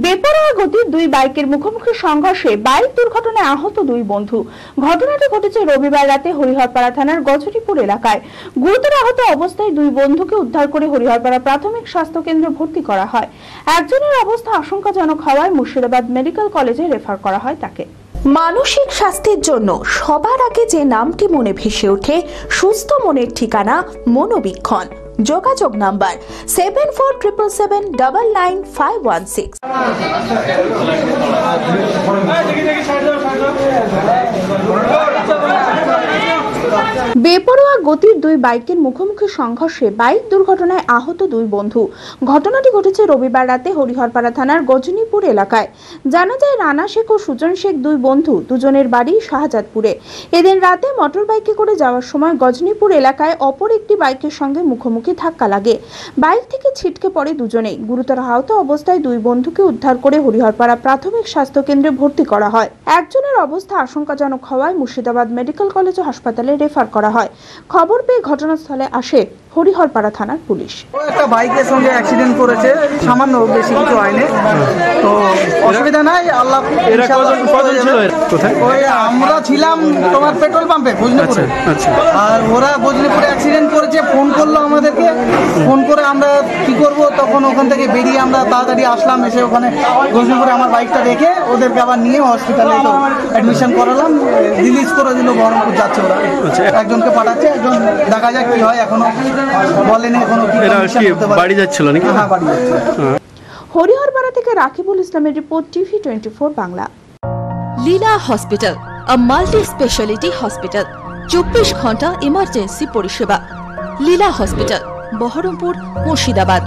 বেপরোয়া গতির দুই বাইকের মুখোমুখি সংঘর্ষে বাইক দুর্ঘটনায় আহত দুই বন্ধু। ঘটনাটি ঘটেছে রবিবার রাতে হরিহরপাড়া থানার গজনীপুর এলাকায়। গুরুতর আহত অবস্থায় দুই বন্ধুকে উদ্ধার করে হরিহরপাড়া প্রাথমিক স্বাস্থ্য কেন্দ্রে ভর্তি করা হয়। একজনের অবস্থা আশঙ্কাজনক হওয়ায় মুর্শিদাবাদ মেডিকেল কলেজে রেফার করা হয় তাকে। মানসিক স্বাস্থ্যের জন্য সবার আগে যে নামটি মনে ভেসে ওঠে, সুস্থ মনের ঠিকানা মনোবীক্ষণ। যোগাযোগ নাম্বার 7477799516। বেপরোয়া গতির দুই বাইকের মুখোমুখি সংঘর্ষে বাইক দুর্ঘটনায় আহত দুই বন্ধু। ঘটনাটি ঘটেছে রবিবার রাতে হরিহরপাড়া থানার গজনীপুর এলাকায়। জানা যায় রানা শেখ ও সুজন শেখ দুই বন্ধু, দুজনের বাড়ি শাহজাদপুরে। এদিন রাতে মোটর বাইকে করে যাওয়ার সময় গজনীপুর এলাকায় অপর একটি বাইকের সঙ্গে মুখোমুখি ধাক্কা লাগে। বাইক থেকে ছিটকে পড়ে দুজনেই। গুরুতর আহত অবস্থায় দুই বন্ধুকে উদ্ধার করে হরিহরপাড়া প্রাথমিক স্বাস্থ্য কেন্দ্রে ভর্তি করা হয়। একজনের অবস্থা আশঙ্কাজনক হওয়ায় মুর্শিদাবাদ মেডিকেল কলেজ ও হাসপাতালে রেফার করা হয়। খবর পেয়ে ঘটনাস্থলে আসে হরিহরপাড়া থানার পুলিশ। একটা বাইকের সঙ্গে অ্যাক্সিডেন্ট করেছে, সামান্য, বেশি কিছু হয়নি, তো অসুবিধা নাই। আল্লাহ ওই আমরা ছিলাম তোমার পেট্রোল পাম্পে বজনীপুরে, আর ওরা বজনীপুরে অ্যাক্সিডেন্ট করেছে। ফোন করলো আমাদেরকে, ফোন করে আমরা কি করব, তখন ওখান থেকে বেরিয়ে আমরা তাড়াতাড়ি আসলাম। এসে ওখানে বজনীপুরে আমার বাইকটা রেখে ওদেরকে আবার নিয়ে হসপিটালে অ্যাডমিশন করালাম। রিলিজ করে দিল, বহরমপুর যাচ্ছে ওরা। একজনকে পাঠাচ্ছে, একজন দেখা যাক কি হয়, এখনো বলেনি এখনো বাড়ি যাচ্ছিল নাকি? হ্যাঁ, বাড়ি যাচ্ছে। হরিহরপাড়া থেকে রাকিবুল ইসলামের report, TV 24 Bangla. Leela hospital, a multi-speciality hospital, 24 ঘন্টা ইমার্জেন্সি পরিষেবা। লীলা হসপিটাল, বহরমপুর, মুর্শিদাবাদ।